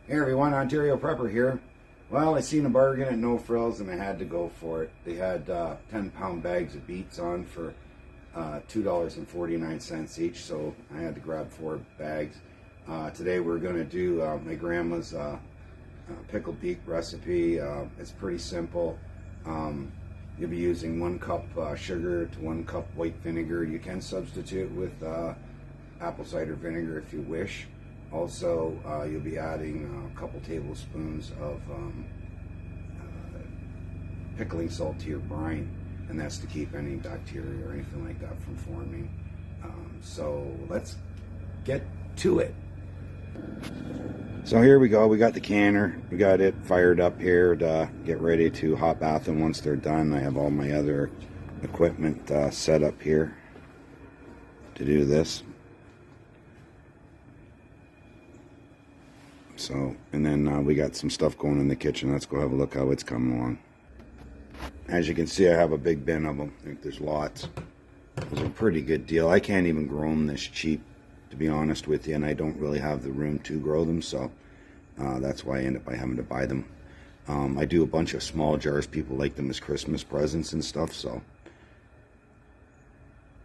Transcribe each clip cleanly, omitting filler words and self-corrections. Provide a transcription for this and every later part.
Hey everyone, Ontario Prepper here. Well, I seen a bargain at No Frills and I had to go for it. They had 10-pound bags of beets on for $2.49 each, so I had to grab 4 bags. Today we're going to do my grandma's pickled beet recipe. It's pretty simple. You'll be using 1 cup sugar to 1 cup white vinegar. You can substitute with apple cider vinegar if you wish. Also, you'll be adding a couple tablespoons of pickling salt to your brine, and that's to keep any bacteria or anything like that from forming. So let's get to it. So here we go. We got the canner. We got it fired up here to get ready to hot bath them once they're done. I have all my other equipment set up here to do this. So, and then we got some stuff going in the kitchen. Let's go have a look how it's coming along. As you can see, I have a big bin of them. I think there's lots. It's a pretty good deal. I can't even grow them this cheap, to be honest with you, and I don't really have the room to grow them, so that's why I end up by having to buy them. I do a bunch of small jars. People like them as Christmas presents and stuff, so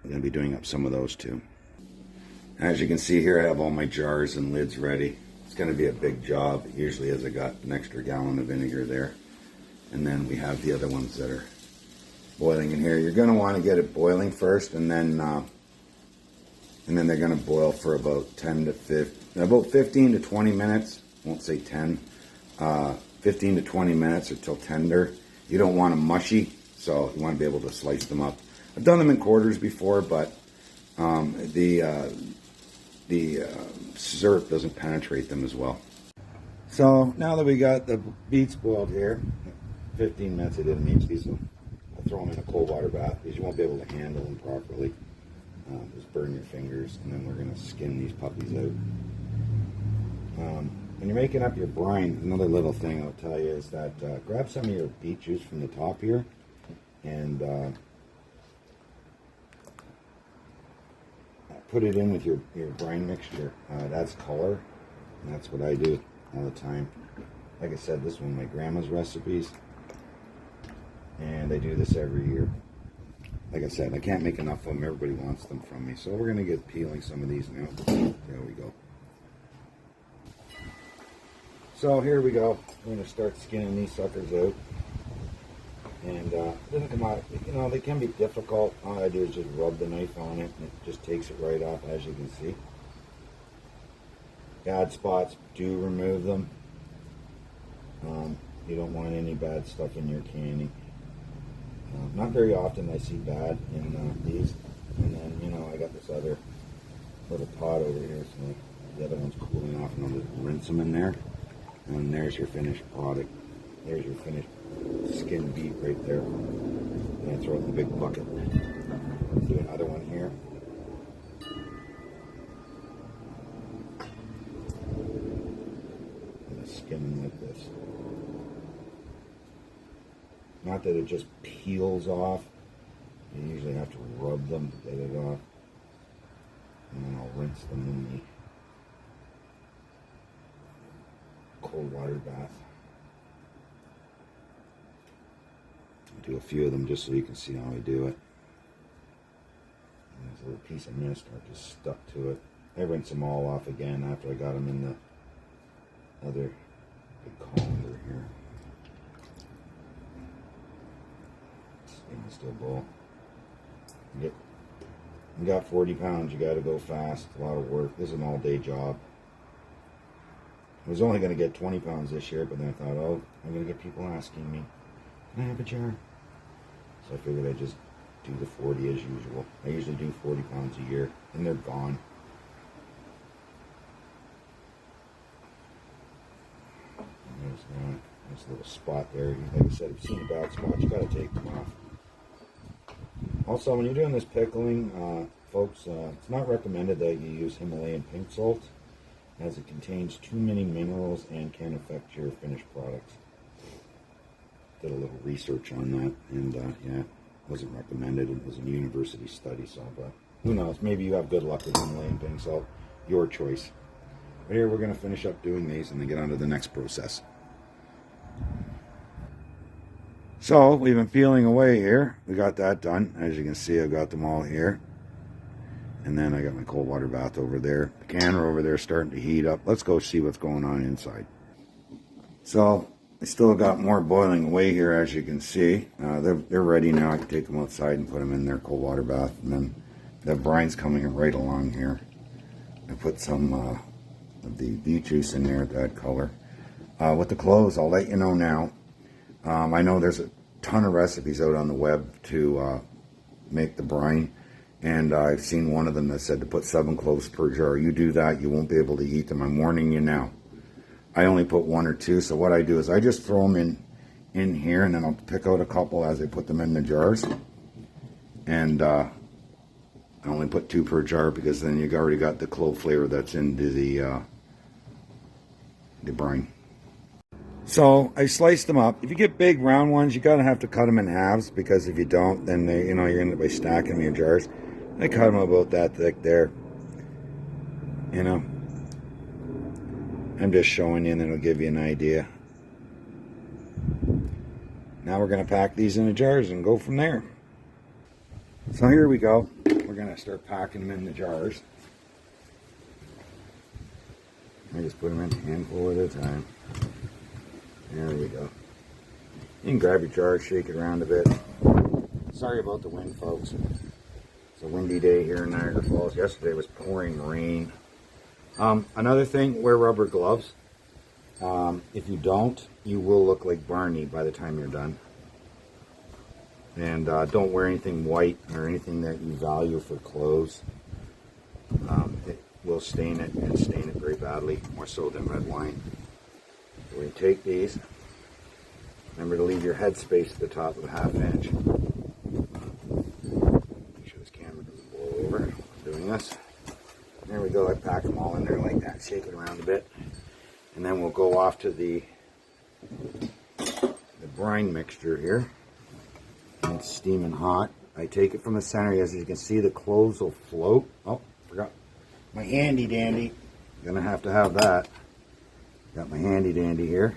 I'm going to be doing up some of those too. As you can see here, I have all my jars and lids ready. It's going to be a big job. It usually is. I got an extra gallon of vinegar there. And then we have the other ones that are boiling in here. You're going to want to get it boiling first, and then they're going to boil for about 15 to 20 minutes. I won't say 10. 15 to 20 minutes until tender. You don't want them mushy, so you want to be able to slice them up. I've done them in quarters before, but the syrup doesn't penetrate them as well. So now that we got the beets boiled here, 15 minutes I didn't mean to, so I'll throw them in a cold water bath because you won't be able to handle them properly. Just burn your fingers, and then we're going to skin these puppies out. When you're making up your brine, another little thing I'll tell you is that grab some of your beet juice from the top here and put it in with your brine mixture. It adds color, and that's what I do all the time. Like I said, this is one of my grandma's recipes, and I do this every year. Like I said, I can't make enough of them. Everybody wants them from me, so we're going to get peeling some of these now. There we go. So here we go. I'm going to start skinning these suckers out. And it doesn't come out, you know, they can be difficult. All I do is just rub the knife on it, and it just takes it right off, as you can see. Bad spots, do remove them. You don't want any bad stuff in your canning. Not very often I see bad in these. And then, you know, I got this other little pot over here, so the other one's cooling off, and I'll just rinse them in there. And there's your finished product. There's your finished skin beet right there. And I throw it in the big bucket. Do another one here. And I skin them like this. Not that it just peels off. You usually have to rub them to get it off. And then I'll rinse them in the cold water bath. Do a few of them just so you can see how I do it. And there's a little piece of mist I just stuck to it. I rinse them all off again after I got them in the other big colander here. Stainless steel bowl. You got 40 pounds, you got to go fast. A lot of work. This is an all-day job. I was only going to get 20 pounds this year, but then I thought, oh, I'm going to get people asking me, can I have a jar? So I figured I'd just do the 40 as usual. I usually do 40 pounds a year, and they're gone. And there's that. There's a little spot there. Like I said, if you've seen a bad spot, you got to take them off. Also, when you're doing this pickling, folks, it's not recommended that you use Himalayan pink salt, as it contains too many minerals and can affect your finished products. Did a little research on that, and yeah, wasn't recommended. It was a university study, so but who knows? Maybe you have good luck with Himalayan pink salt. Your choice. But here we're going to finish up doing these and then get on to the next process. So we've been peeling away here. We got that done. As you can see, I've got them all here. And then I got my cold water bath over there. The canner over there starting to heat up. Let's go see what's going on inside. So I still got more boiling away here, as you can see. They're ready now. I can take them outside and put them in their cold water bath. And then the brine's coming right along here. I put some of the beet juice in there, that color. With the cloves, I'll let you know now. I know there's a ton of recipes out on the web to make the brine. And I've seen one of them that said to put 7 cloves per jar. You do that, you won't be able to eat them. I'm warning you now. I only put 1 or 2, so what I do is I just throw them in here, and then I'll pick out a couple as I put them in the jars. And I only put 2 per jar because then you've already got the clove flavor that's into the brine. So I sliced them up. If you get big round ones, you gotta have to cut them in halves, because if you don't, then they, you're gonna end up by stacking them in your jars. I cut them about that thick there. I'm just showing you, and it'll give you an idea. Now we're gonna pack these in the jars and go from there. So here we go. We're gonna start packing them in the jars. I just put them in a handful at a time. There we go. You can grab your jar, shake it around a bit. Sorry about the wind, folks. It's a windy day here in Niagara Falls. Yesterday was pouring rain. Another thing, wear rubber gloves. If you don't, you will look like Barney by the time you're done. And don't wear anything white or anything that you value for clothes. It will stain it, and stain it very badly, more so than red wine. So we take these. Remember to leave your head space at the top of the 1/2 inch. Make sure this camera doesn't blow over while I'm doing this. There we go. I pack them all in there like that. Shake it around a bit. And then we'll go off to the brine mixture here. And it's steaming hot. I take it from the center. As you can see, the cloves will float. Oh, forgot my handy dandy. Gonna have to have that. Got my handy dandy here.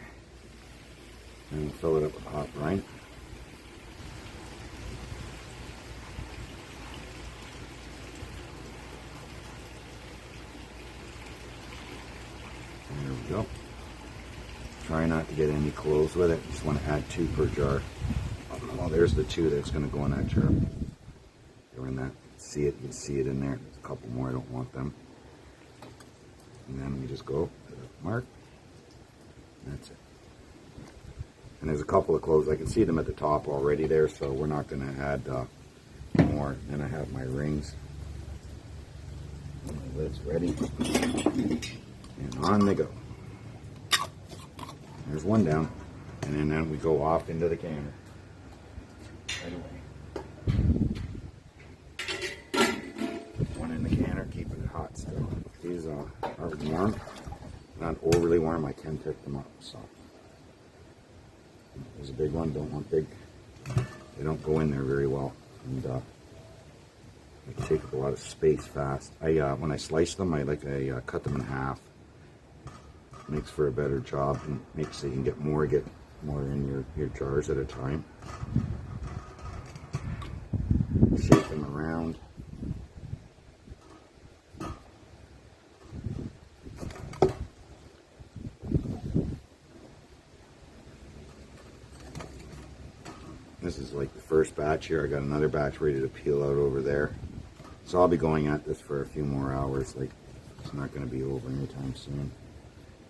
And we'll fill it up with hot brine. There we go. Try not to get any cloves with it. Just want to add 2 per jar. Well, there's the 2 that's going to go in that jar. They're in that. See it? You can see it in there. There's a couple more. I don't want them. And then we just go to the mark. That's it. And there's a couple of cloves. I can see them at the top already there, so we're not going to add more. Then I have my rings. My lid's ready. And on they go. There's one down. And then we go off into the canner. Right away. One in the canner, keeping it hot still. These are warm. Not overly warm. I can pick them up. So there's a big one. Don't want big. They don't go in there very well, and they take up a lot of space fast. When I slice them, I cut them in half. Makes for a better job, and makes so you can get more in your jars at a time. Shake them around. This is like the first batch here. I got another batch ready to peel out over there. So I'll be going at this for a few more hours. Like, it's not going to be over anytime soon.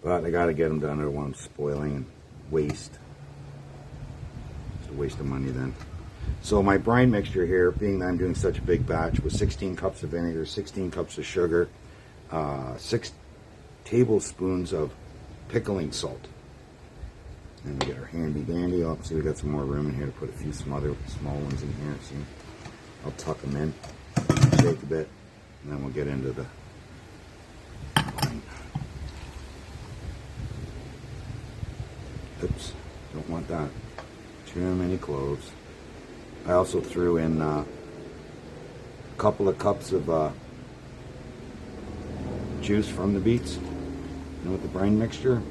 But I got to get them done. I don't want them spoiling and waste. It's a waste of money then. So my brine mixture here, being that I'm doing such a big batch, with 16 cups of vinegar, 16 cups of sugar, 6 tablespoons of pickling salt. And we get our handy dandy. Oh, see, we got some more room in here to put a few some other small ones in here. See, I'll tuck them in, shake a bit, and then we'll get into the brine. Oops, don't want that. Too many cloves. I also threw in a couple of cups of juice from the beets. And with the brine mixture,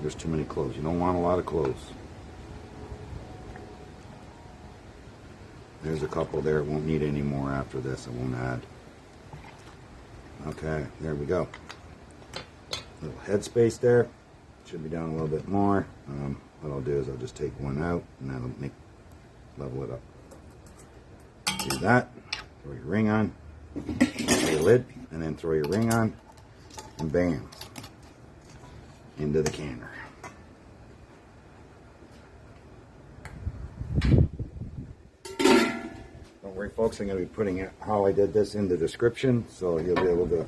there's too many cloves. You don't want a lot of cloves. There's a couple there. Won't need any more after this. I won't add. Okay, there we go. Little headspace there. Should be down a little bit more. What I'll do is I'll just take one out and that'll level it up. Do that. Throw your ring on. Throw your lid, and then throw your ring on, and bam, into the canner. Don't worry, folks. I'm going to be putting how I did this in the description, so you'll be able to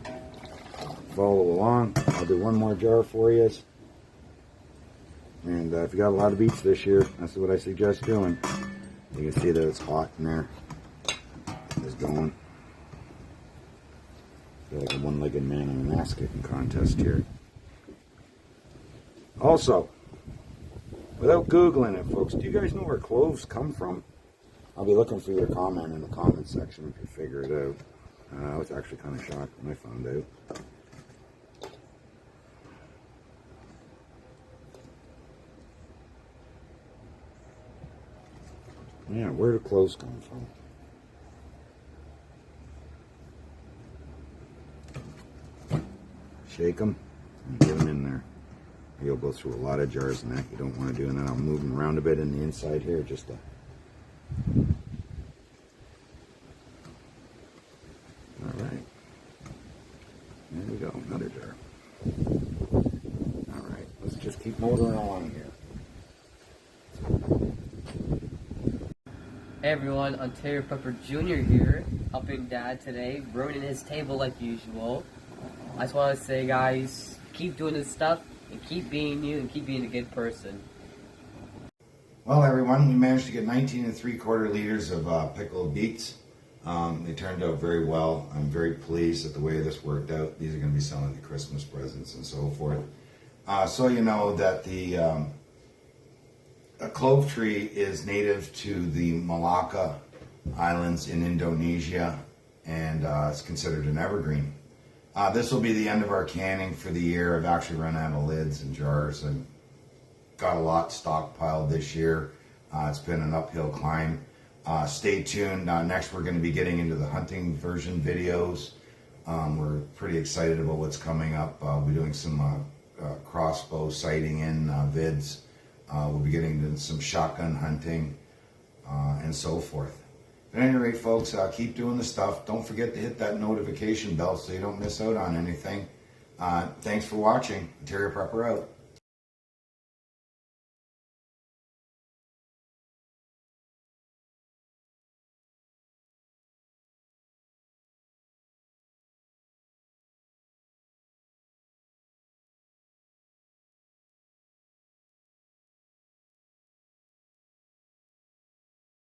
follow along. I'll do one more jar for you. And if you got a lot of beets this year, that's what I suggest doing. You can see that it's hot in there. It's going. I feel like a one-legged man in an ass kicking contest here. Also, without Googling it, folks, do you guys know where cloves come from? I'll be looking for your comment in the comment section if you figure it out. I was actually kind of shocked when I found out. Yeah, where do cloves come from? Shake them and get them in there. You'll go through a lot of jars and that you don't want to do, and then I'll move them around a bit in the inside here just to. All right. There we go, another jar. All right, let's just keep motoring along here. Hey everyone, Ontario Pepper Jr. here, helping Dad today, ruining his table like usual. I just want to say, guys, keep doing this stuff, and keep being you, and keep being a good person. Well, everyone, we managed to get 19 3/4 liters of pickled beets. They turned out very well. I'm very pleased at the way this worked out. These are going to be selling the Christmas presents and so forth. So you know that the a clove tree is native to the Malacca Islands in Indonesia, and it's considered an evergreen. This will be the end of our canning for the year. I've actually run out of lids and jars and got a lot stockpiled this year. It's been an uphill climb. Stay tuned. Next we're going to be getting into the hunting version videos. We're pretty excited about what's coming up. We'll be doing some crossbow sighting in vids. We'll be getting into some shotgun hunting and so forth. At any rate, folks, keep doing the stuff. Don't forget to hit that notification bell so you don't miss out on anything. Thanks for watching. Ontario Prepper out.